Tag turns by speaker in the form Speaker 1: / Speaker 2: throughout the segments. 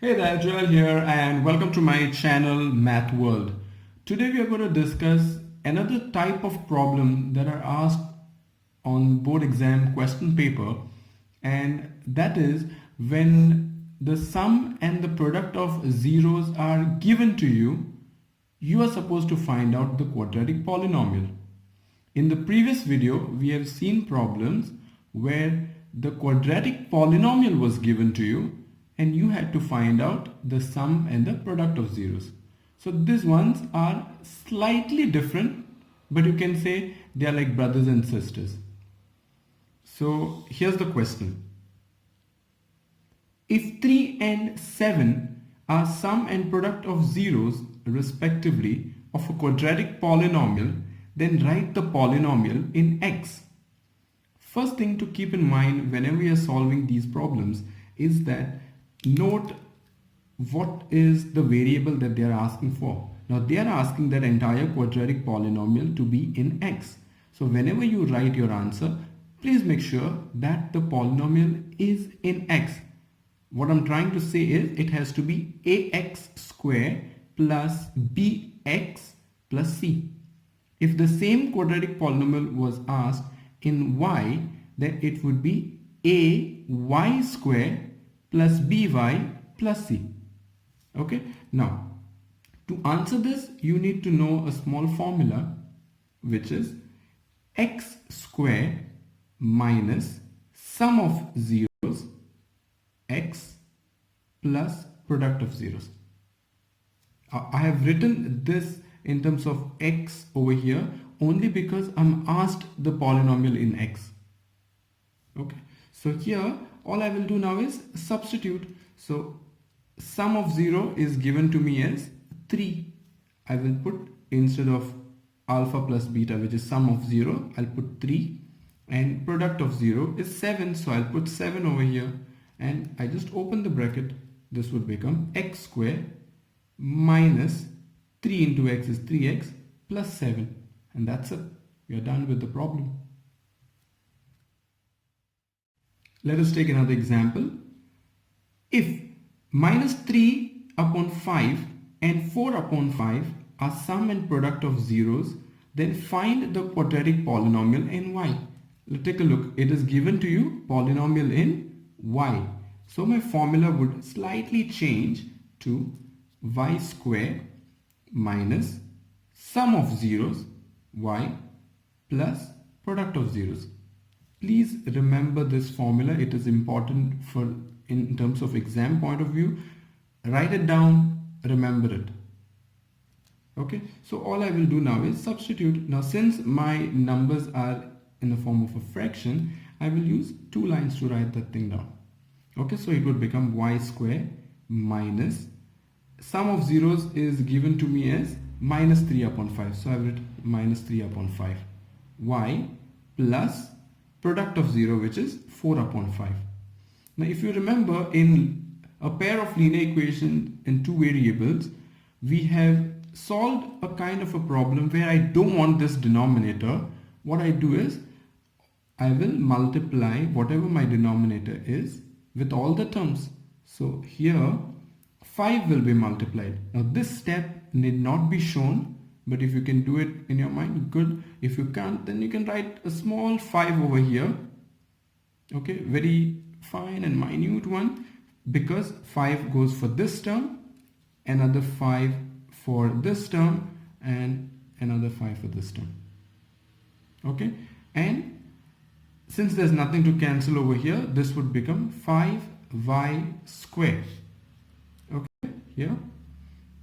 Speaker 1: Hey there, Joel here and welcome to my channel Math World. Today we are going to discuss another type of problem that are asked on board exam question paper, and that is when the sum and the product of zeros are given to you, you are supposed to find out the quadratic polynomial. In the previous video, we have seen problems where the quadratic polynomial was given to you and you had to find out the sum and the product of zeros. So these ones are slightly different, but you can say they are like brothers and sisters. So here's the question. If 3 and 7 are sum and product of zeros respectively of a quadratic polynomial, then write the polynomial in x. First thing to keep in mind whenever we are solving these problems is that note what is the variable that they are asking for. Now they are asking that entire quadratic polynomial to be in x. So whenever you write your answer, please make sure that the polynomial is in x. What I'm trying to say is it has to be ax square plus bx plus c. If the same quadratic polynomial was asked in y, then it would be a y square plus by plus c. Okay, now to answer this you need to know a small formula, which is x square minus sum of zeros x plus product of zeros. I have written this in terms of x over here only because I'm asked the polynomial in x. Okay, so here all I will do now is substitute. So sum of 0 is given to me as 3. I will put, instead of alpha plus beta, which is sum of 0, I'll put 3, and product of 0 is 7, so I'll put 7 over here, and I just open the bracket. This would become x square minus 3 into x is 3x plus 7, and that's it. We are done with the problem. Let us take another example. If minus 3 upon 5 and 4 upon 5 are sum and product of zeros, then find the quadratic polynomial in y. Let's take a look. It is given to you polynomial in y. So my formula would slightly change to y square minus sum of zeros y plus product of zeros. Please remember this formula. It is important for in terms of exam point of view. Write it down, remember it. Okay, so all I will do now is substitute. Now since my numbers are in the form of a fraction, I will use 2 lines to write that thing down. Okay, so it would become y square minus sum of zeros is given to me as minus 3 upon 5. So I will write minus 3 upon 5. Y plus product of 0, which is 4 upon 5. Now if you remember, in a pair of linear equations in 2 variables, we have solved a kind of a problem where I don't want this denominator. What I do is I will multiply whatever my denominator is with all the terms. So here 5 will be multiplied. Now this step need not be shown, but if you can do it in your mind, good. If you can't, then you can write a small 5 over here. Okay, very fine and minute one, because 5 goes for this term, another 5 for this term, and another 5 for this term. Okay, and since there's nothing to cancel over here, this would become 5y square. Okay, here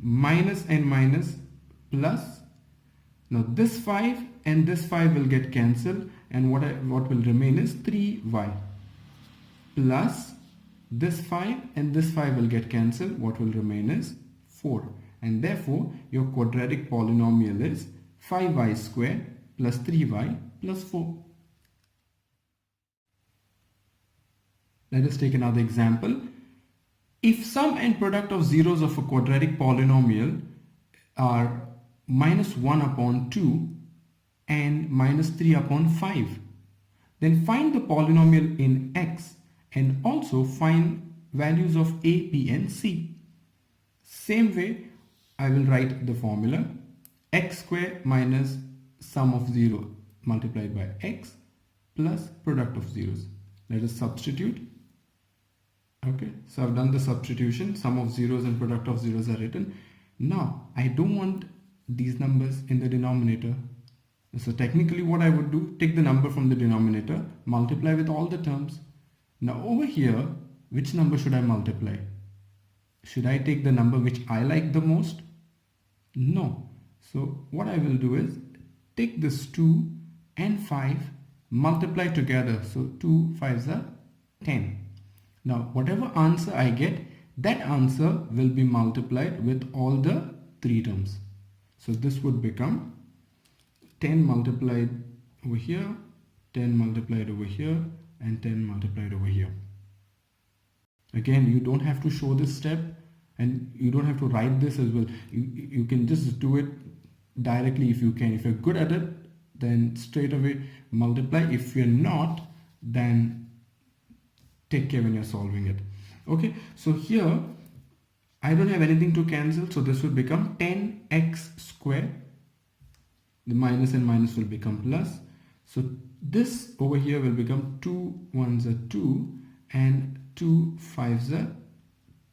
Speaker 1: minus and minus plus. Now this 5 and this 5 will get cancelled, and what will remain is 3y plus this 5 and this 5 will get cancelled. What will remain is 4, and therefore your quadratic polynomial is 5y square plus 3y plus 4. Let us take another example. If sum and product of zeros of a quadratic polynomial are minus 1 upon 2 and minus 3 upon 5, then find the polynomial in x and also find values of A, B and C. Same way, I will write the formula x square minus sum of 0 multiplied by x plus product of zeros. Let us substitute. Okay, so I've done the substitution. Sum of zeros and product of zeros are written. Now, I don't want these numbers in the denominator. So technically what I would do, take the number from the denominator, multiply with all the terms. Now over here, which number should I multiply? Should I take the number which I like the most? No. So what I will do is take this 2 and 5, multiply together. So 2 5s are 10. Now whatever answer I get, that answer will be multiplied with all the three terms. So this would become 10 multiplied over here, 10 multiplied over here and 10 multiplied over here. Again, you don't have to show this step and you don't have to write this as well. You can just do it directly if you can. If you're good at it, then straight away multiply. If you're not, then take care when you're solving it. Okay, so here I don't have anything to cancel, so this will become 10x squared. The minus and minus will become plus. So this over here will become 2 1s are 2 and 2 5s are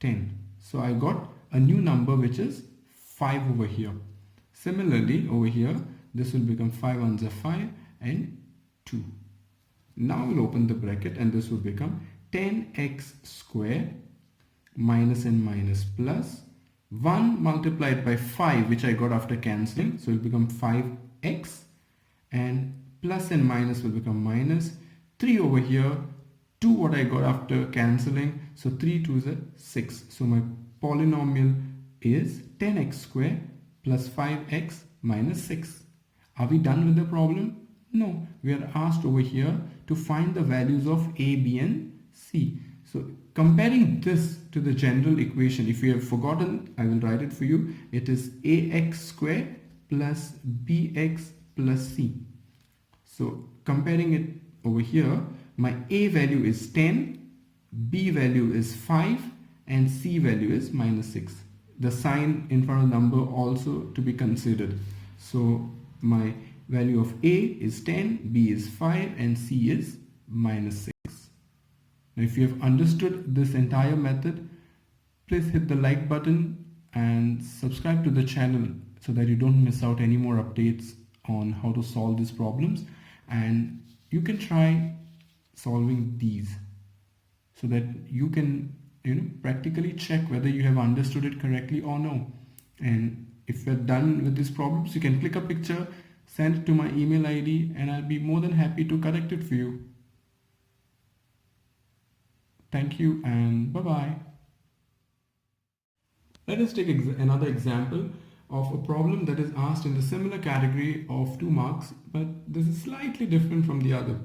Speaker 1: 10. So I got a new number which is 5 over here. Similarly over here this will become 5 1s are 5 and 2. Now we'll open the bracket and this will become 10x squared minus and minus plus 1 multiplied by 5 which I got after cancelling, so it will become 5x, and plus and minus will become minus 3 over here, 2 what I got after cancelling, so 3 2s are 6. So my polynomial is 10x squared plus 5x minus 6. Are we done with the problem? No, we are asked over here to find the values of A, B and C. So comparing this to the general equation, if you have forgotten, I will write it for you. It is ax squared plus bx plus c. So comparing it over here, my a value is 10, b value is 5 and c value is minus 6. The sign in front of the number also to be considered. So my value of a is 10, b is 5 and c is minus 6. Now if you have understood this entire method, please hit the like button and subscribe to the channel so that you don't miss out any more updates on how to solve these problems, and you can try solving these so that you can practically check whether you have understood it correctly or no. And if you're done with these problems, you can click a picture, send it to my email ID and I'll be more than happy to correct it for you. Thank you and bye-bye. Let us take another example of a problem that is asked in the similar category of 2 marks, but this is slightly different from the other.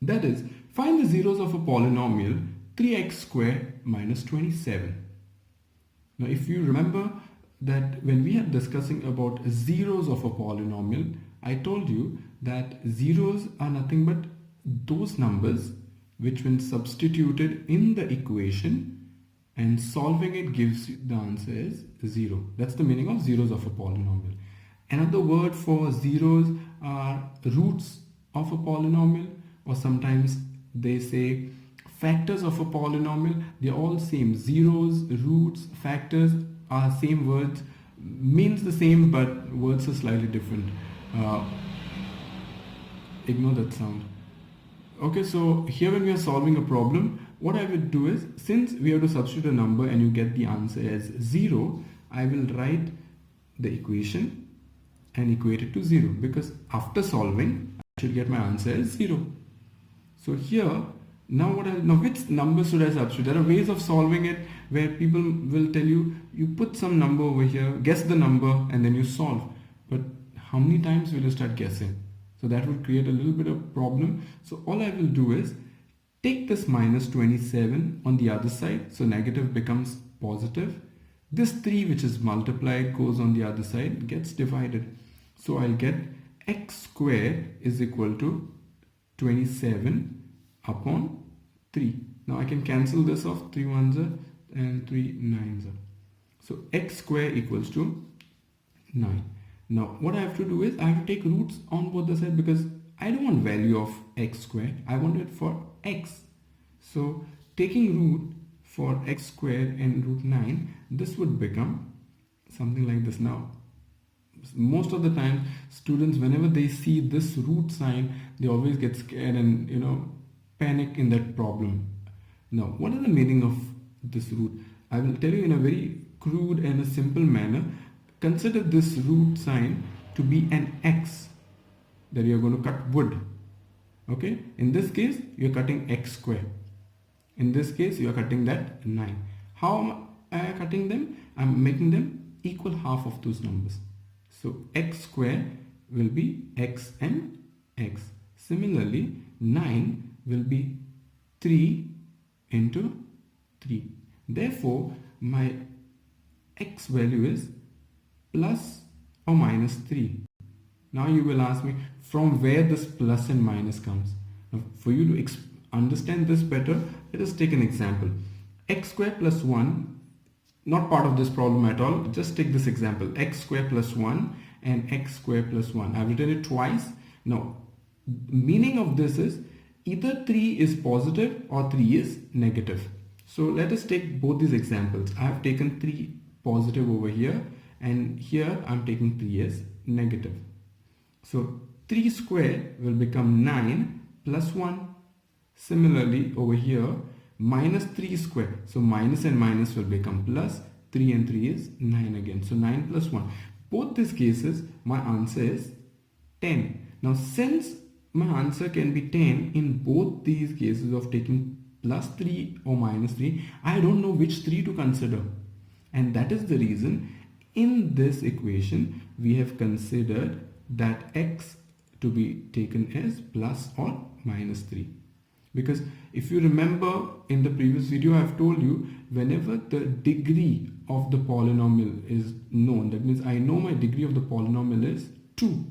Speaker 1: That is, find the zeros of a polynomial 3x squared minus 27. Now if you remember that when we are discussing about zeros of a polynomial, I told you that zeros are nothing but those numbers which when substituted in the equation and solving it gives you the answer is 0. That's the meaning of zeros of a polynomial. Another word for zeros are roots of a polynomial, or sometimes they say factors of a polynomial. They're all same. Zeros, roots, factors are same words, means the same but words are slightly different. Ignore that sound. Okay, so here when we are solving a problem, what I will do is, since we have to substitute a number and you get the answer as 0, I will write the equation and equate it to 0, because after solving I should get my answer as 0. So here, now which number should I substitute? There are ways of solving it where people will tell you, you put some number over here, guess the number and then you solve. But how many times will you start guessing? So that would create a little bit of problem. So all I will do is take this minus 27 on the other side. So negative becomes positive. This 3 which is multiplied goes on the other side, gets divided. So I'll get x squared is equal to 27 upon 3. Now I can cancel this off, 3 ones are and 3 nines are. So x square equals to 9. Now what I have to do is I have to take roots on both the sides because I don't want value of x square. I want it for x. So taking root for x square and root 9, this would become something like this. Now most of the time students, whenever they see this root sign, they always get scared and panic in that problem. Now what is the meaning of this root? I will tell you in a very crude and a simple manner. Consider this root sign to be an x that you are going to cut wood. Okay, in this case you are cutting x square. In this case you are cutting that 9. How am I cutting them? I am making them equal half of those numbers. So x square will be x and x. Similarly 9 will be 3 into 3. Therefore my x value is plus or minus 3. Now you will ask me from where this plus and minus comes. Now for you to understand this better, let us take an example. X square plus 1, not part of this problem at all, just take this example. X square plus 1 and x square plus 1. I've written it twice. Now meaning of this is either 3 is positive or 3 is negative. So let us take both these examples. I have taken 3 positive over here and here I'm taking 3 as negative. So 3 square will become 9 plus 1. Similarly over here minus 3 square. So minus and minus will become plus. 3 and 3 is 9 again. So 9 plus 1. Both these cases my answer is 10. Now since my answer can be 10 in both these cases of taking plus 3 or minus 3, I don't know which 3 to consider. And that is the reason in this equation we have considered that x to be taken as plus or minus 3. Because if you remember in the previous video I have told you, whenever the degree of the polynomial is known, that means I know my degree of the polynomial is 2,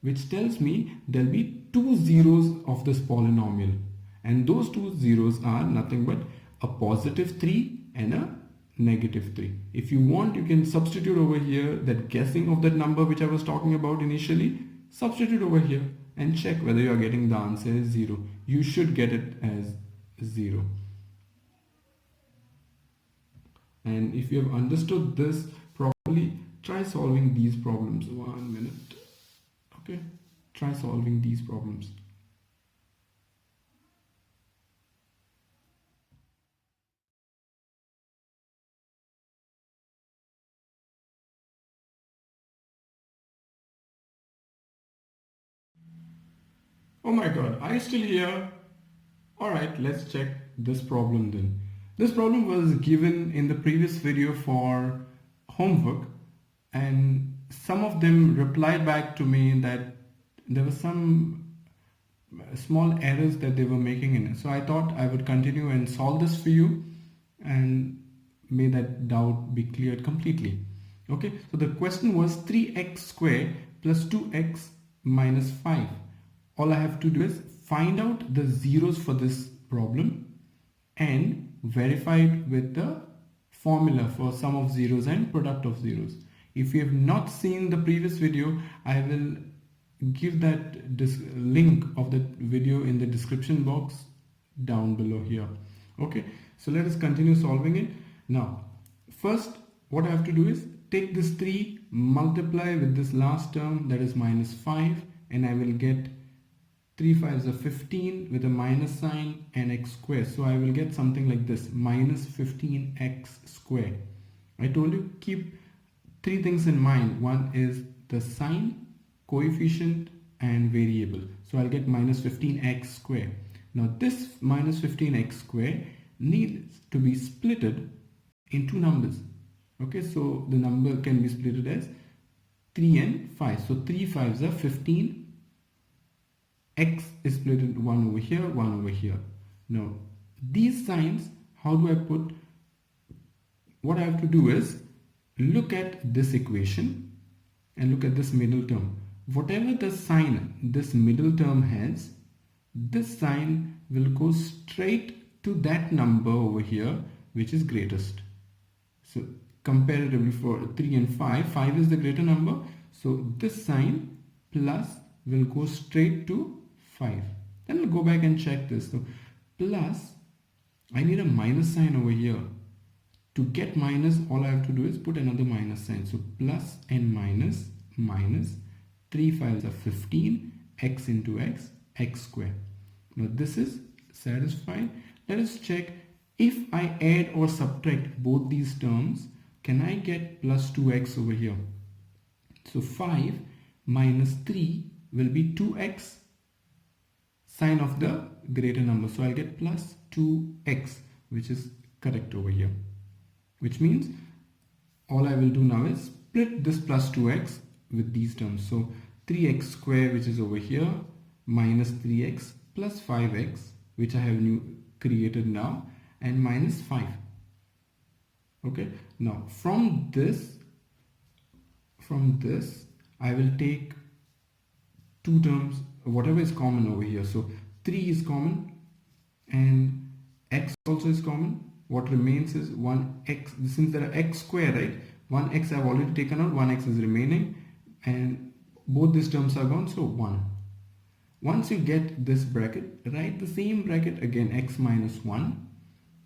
Speaker 1: which tells me there will be 2 zeros of this polynomial, and those 2 zeros are nothing but a positive 3 and a negative 3. If you want, you can substitute over here that guessing of that number which I was talking about initially. Substitute over here and check whether you are getting the answer as 0. You should get it as 0. And if you have understood this properly, try solving these problems. 1 minute. Okay, try solving these problems. Oh my god, are you still here? Alright, let's check this problem then. This problem was given in the previous video for homework, and some of them replied back to me that there were some small errors that they were making in it. So I thought I would continue and solve this for you, and may that doubt be cleared completely. Okay, so the question was 3x square plus 2x minus 5. All I have to do is find out the zeros for this problem and verify it with the formula for sum of zeros and product of zeros. If you have not seen the previous video, I will give that link of the video in the description box down below here. Okay, so let us continue solving it. Now first what I have to do is take this 3, multiply with this last term, that is minus 5, and I will get 3 5s are 15 with a minus sign and x square. So I will get something like this, minus 15x square. I told you keep 3 things in mind. One is the sign, coefficient and variable. So I'll get minus 15x square. Now this minus 15x square needs to be splitted in 2 numbers. Okay, so the number can be splitted as 3 and 5. So 3 5s are 15. X is split into 1 over here, 1 over here. Now these signs, how do I put? What I have to do is look at this equation and look at this middle term. Whatever the sign this middle term has, this sign will go straight to that number over here which is greatest. So comparatively for 3 and 5 is the greater number. So this sign plus will go straight to 5. Then we'll go back and check this. So plus, I need a minus sign over here. To get minus, all I have to do is put another minus sign. So plus and minus, minus. 3 5s are 15, x into x, x square. Now this is satisfied. Let us check if I add or subtract both these terms, can I get plus 2x over here? So 5 minus 3 will be 2x, sign of the greater number. So I'll get plus 2x, which is correct over here. Which means all I will do now is split this plus 2x with these terms. So 3x square, which is over here, minus 3x plus 5x, which I have created now, and minus 5. Okay, now from this I will take two terms, whatever is common over here. So 3 is common and x also is common. What remains is 1x. Since there are x square, right, 1x I have already taken out, 1x is remaining, and both these terms are gone, so 1. Once you get this bracket, write the same bracket again, x minus 1,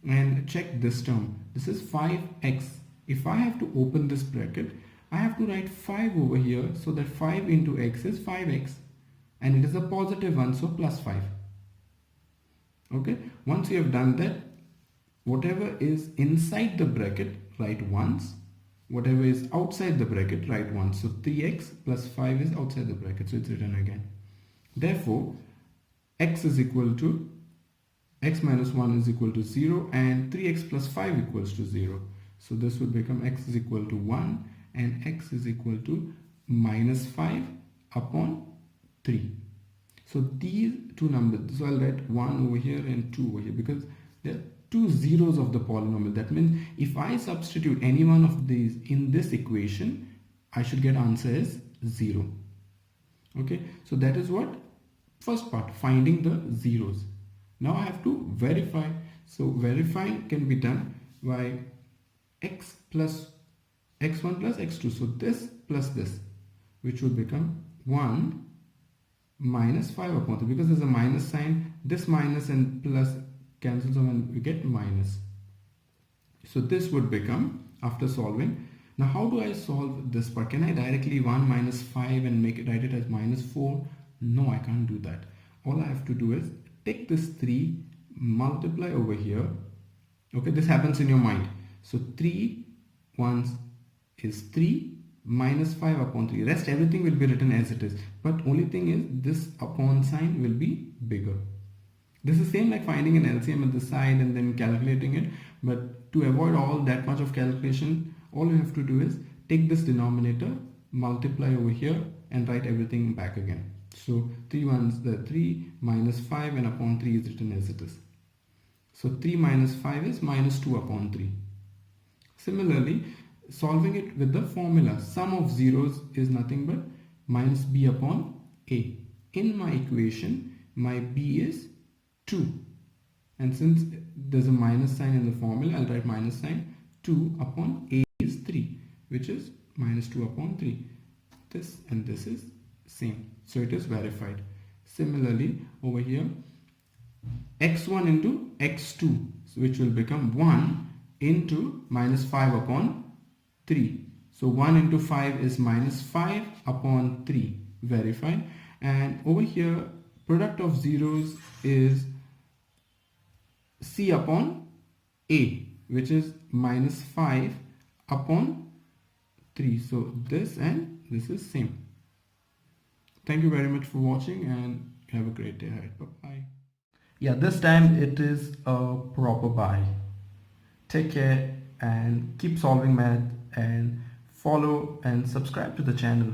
Speaker 1: and check this term. This is 5x. If I have to open this bracket, I have to write 5 over here, so that 5 into x is 5x, and it is a positive one, so plus 5. Okay, once you have done that, whatever is inside the bracket, write once. Whatever is outside the bracket, write once. So 3x plus 5 is outside the bracket, so it's written again. Therefore, x is equal to, x minus 1 is equal to 0, and 3x plus 5 equals to 0. So this would become x is equal to 1 and x is equal to minus 5 upon 3. So these two numbers, so I'll write 1 over here and 2 over here because there are two zeros of the polynomial. That means if I substitute any one of these in this equation, I should get answer as 0. Okay, so that is what first part, finding the zeros. Now I have to verify. So verifying can be done by x plus x1 plus x2. So this plus this, which would become 1 minus 5 upon 3. Because there's a minus sign, this minus and plus cancels out and we get minus. So this would become, after solving, now how do I solve this part? Can I directly 1 minus 5 and write it as minus 4? No, I can't do that. All I have to do is take this 3, multiply over here. Okay, this happens in your mind. So 3 ones is 3 minus 5 upon 3. Rest everything will be written as it is. But only thing is this upon sign will be bigger. This is same like finding an LCM at the side and then calculating it. But to avoid all that much of calculation, all you have to do is take this denominator, multiply over here and write everything back again. So 3 ones, the 3 minus 5 and upon 3 is written as it is. So 3 minus 5 is minus 2 upon 3. Similarly, solving it with the formula, sum of zeros is nothing but minus b upon a. In my equation, my b is 2. And since there's a minus sign in the formula, I'll write minus sign. 2 upon a is 3, which is minus 2 upon 3. This and this is same. So it is verified. Similarly, over here, x1 into x2, which will become 1 into minus 5 upon 3. So 1 into 5 is minus 5 upon 3. Verified. And over here, product of zeros is c upon a, which is minus 5 upon 3. So this and this is same. Thank you very much for watching and have a great day ahead. Bye-bye. Yeah, this time it is a proper bye. Take care and keep solving math and follow and subscribe to the channel.